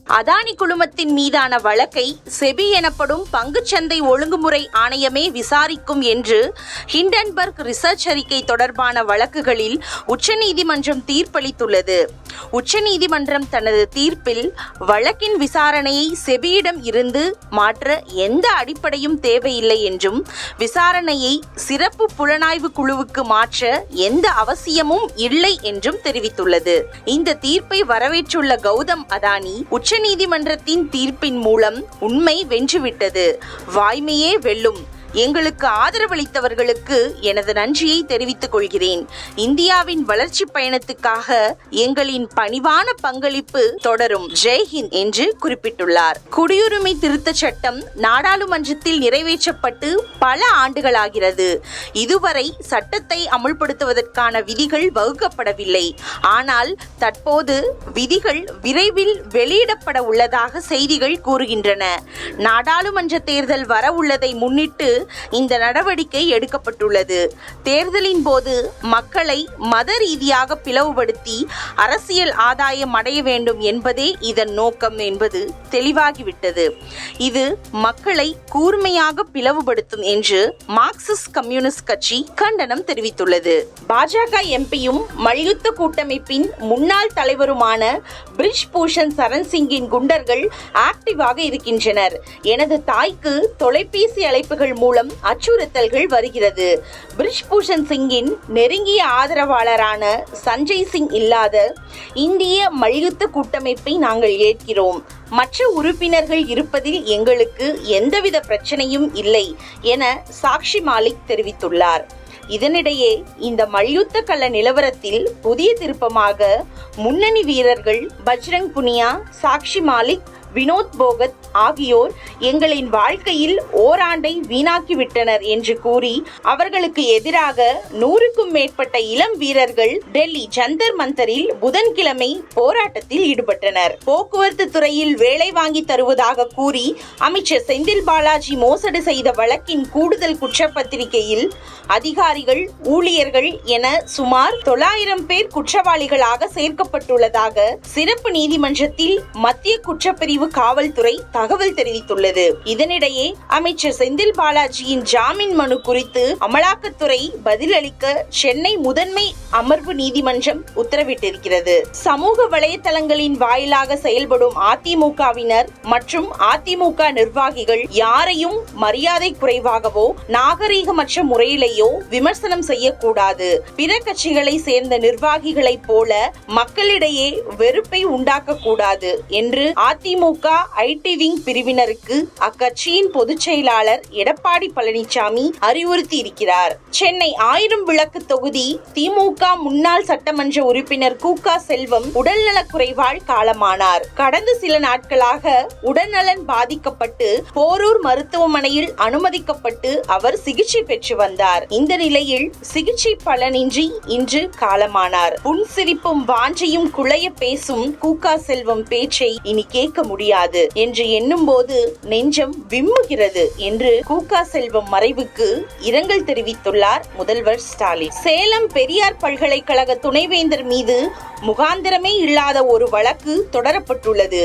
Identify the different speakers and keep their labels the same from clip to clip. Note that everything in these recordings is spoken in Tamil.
Speaker 1: அதானி குழுமத்தின் மீதான வழக்கை செபி எனப்படும் பங்குச்சந்தை ஒழுங்குமுறை ஆணையமே விசாரிக்கும் என்று ஹிண்டன்பர்க் ரிசர்ச் அறிக்கை தொடர்பான வழக்குகளில் உச்சநீதிமன்றம் தீர்ப்பளித்துள்ளது. உச்சநீதிமன்றம் தனது தீர்ப்பில் வழக்கின் விசாரணையை செபியிடம் இருந்து மாற்ற எந்த அடிப்படையும் தேவையில்லை என்றும், விசாரணையை சிறப்பு புலனாய்வு குழுவுக்கு மாற்ற எந்த அவசியமும் இல்லை என்றும் தெரிவித்துள்ளது. இந்த தீர்ப்பை வரவேற்றுள்ள கௌதம் அதானி, உச்சநீதிமன்றத்தின் தீர்ப்பின் மூலம் உண்மை வென்றுவிட்டது, வாய்மையே வெல்லும், எங்களுக்கு ஆதரவளித்தவர்களுக்கு எனது நன்றியை தெரிவித்துக் கொள்கிறேன். இந்தியாவின் வளர்ச்சி பயணத்துக்காக எங்களின் பணிவான பங்களிப்பு தொடரும். ஜெய்ஹிந்த் என்று குறிப்பிட்டுள்ளார். குடியுரிமை திருத்த சட்டம் நாடாளுமன்றத்தில் நிறைவேற்றப்பட்டு பல ஆண்டுகளாகிறது. இதுவரை சட்டத்தை அமுல்படுத்துவதற்கான விதிகள் வகுக்கப்படவில்லை. ஆனால் தற்போது விதிகள் விரைவில் வெளியிடப்பட உள்ளதாக செய்திகள் கூறுகின்றன. நாடாளுமன்ற தேர்தல் வர உள்ளதை முன்னிட்டு இந்த நடவடிக்கை எடுக்கப்பட்டுள்ளது. தேர்தலின் போது மக்களை மத ரீதியாக பிளவுபடுத்தி அரசியல் ஆதாயம் அடைய வேண்டும் என்பதே இதன் நோக்கம் என்பது தெளிவாகிவிட்டது. இது மக்களை கூர்மையாக பிளவுபடுத்தும் என்று மார்க்சிஸ்ட் கம்யூனிஸ்ட் கட்சி கண்டனம் தெரிவித்துள்ளது. பாஜக எம்பியும் மல்யுத்த கூட்டமைப்பின் முன்னாள் தலைவருமான பிரிஜ் பூஷன் சரண் சிங்கின் குண்டர்கள் ஆக்டிவாக இருக்கின்றனர். எனது தாய்க்கு தொலைபேசி அழைப்புகள் மூலம் அச்சுறுத்தல்கள் வருகிறது. பிரிஜ் பூஷன் சிங்கின் நெருங்கிய ஆதரவாளரான சஞ்சய் சிங் இல்லாத இந்திய மல்யுத்த கூட்டமைப்பை நாங்கள் ஏற்கிறோம். மற்ற உறுப்பினர்கள் இருப்பதில் எங்களுக்கு எந்தவித பிரச்சனையும் இல்லை என சாக்ஷி மாலிக் தெரிவித்துள்ளார். இதனிடையே இந்த மல்யுத்த கள்ள நிலவரத்தில் புதிய திருப்பமாக முன்னணி வீரர்கள் பஜ்ரங் புனியா, சாக்ஷி மாலிக், வினோத் போகத் ஆகியோர் எங்களின் வாழ்க்கையில் ஓராண்டை வீணாக்கிவிட்டனர் என்று கூறி அவர்களுக்கு எதிராக 100க்கும் மேற்பட்ட இளம் வீரர்கள் டெல்லி ஜந்தர் மந்தரில் புதன்கிழமை போராட்டத்தில் ஈடுபட்டனர். போக்குவரத்து துறையில் வேலை வாங்கி தருவதாக கூறி அமைச்சர் செந்தில் பாலாஜி மோசடி செய்த வழக்கின் கூடுதல் குற்றப்பத்திரிகையில் அதிகாரிகள், ஊழியர்கள் என சுமார் 900 பேர் குற்றவாளிகளாக சேர்க்கப்பட்டுள்ளதாக சிறப்பு நீதிமன்றத்தில் மத்திய குற்றப்பிரிவு காவல்துறை தகவல் தெரிவித்துள்ளது. இதனிடையே அமைச்சர் செந்தில் பாலாஜியின் ஜாமீன் மனு குறித்து அமலாக்கத்துறை பதிலளிக்க சென்னை முதன்மை அமர்வு நீதிமன்றம் உத்தரவிட்டிருக்கிறது. சமூக வலைதளங்களின் வாயிலாக செயல்படும் அதிமுகவினர் மற்றும் அதிமுக நிர்வாகிகள் யாரையும் மரியாதை குறைவாகவோ நாகரீகமற்ற முறையிலேயோ விமர்சனம் செய்யக்கூடாது. பிற கட்சிகளை சேர்ந்த நிர்வாகிகளைப் போல மக்களிடையே வெறுப்பை உண்டாக்க கூடாது என்று அதிமுக ஐடி விங் பிரிவினருக்கு அக்கட்சியின் பொதுச் செயலாளர் எடப்பாடி பழனிசாமி அறிவுறுத்தி இருக்கிறார். சென்னை 1000 விளக்கு தொகுதி திமுக முன்னாள் சட்டமன்ற உறுப்பினர் கூகா செல்வம் உடல்நலக் குறைவால் காலமானார். கடந்த சில நாட்களாக உடல்நலன் பாதிக்கப்பட்டு போரூர் மருத்துவமனையில் அனுமதிக்கப்பட்டு அவர் சிகிச்சை பெற்று வந்தார். இந்த நிலையில் சிகிச்சை பலனின்றி இன்று காலமானார். புன்சிரிப்பும் வாஞ்சையும் குழைய பேசும் கூகா செல்வம் பேச்சை இனி கேட்க முடியாது என்று எண்ணும் போது நெஞ்சம் விம்முகிறது என்று கூகா செல்வம் மறைவுக்கு இரங்கல் தெரிவித்துள்ளார் முதல்வர் ஸ்டாலின். சேலம் பெரியார் பல்கலைக்கழக துணைவேந்தர் மீது முகாந்திரமே இல்லாத ஒரு வழக்கு தொடரப்பட்டுள்ளது.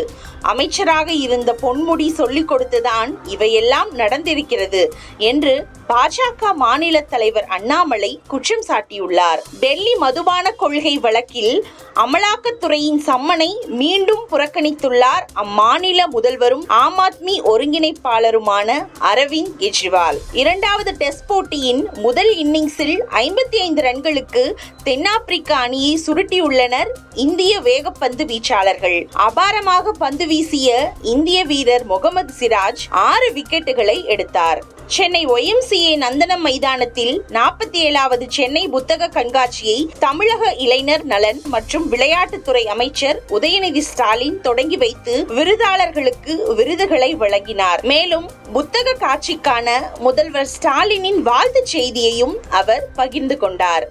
Speaker 1: அமைச்சராக இருந்த பொன்முடி சொல்லிக் கொடுத்துதான் இவையெல்லாம் நடந்திருக்கிறது என்று பாஜக மாநில தலைவர் அண்ணாமலை குற்றம் சாட்டியுள்ளார். டெல்லி மதுபான கொள்கை வழக்கில் அமலாக்கத்துறையின் சம்மனை மீண்டும் புறக்கணித்துள்ளார் அம்மாநில முதல்வரும் ஆம் ஆத்மி ஒருங்கிணைப்பாளருமான அரவிந்த் கெஜ்ரிவால். 2வது டெஸ்ட் போட்டியின் முதல் இன்னிங்ஸில் 55 ரன்களுக்கு தென்னாப்பிரிக்க அணியை சுருட்டியுள்ளனர் இந்திய வேகப்பந்து வீச்சாளர்கள். அபாரமாக பந்து வீசிய இந்திய வீரர் முகமது சிராஜ் 6 விக்கெட்டுகளை எடுத்தார். சென்னை YMCA நந்தனம் மைதானத்தில் 47வது சென்னை புத்தக கண்காட்சியை தமிழக இளைஞர் நலன் மற்றும் விளையாட்டுத்துறை அமைச்சர் உதயநிதி ஸ்டாலின் தொடங்கி வைத்து விருதாளர்களுக்கு விருதுகளை வழங்கினார். மேலும் புத்தக காட்சிக்கான முதல்வர் ஸ்டாலினின் வாழ்த்துச் செய்தியையும் அவர் பகிர்ந்து கொண்டார்.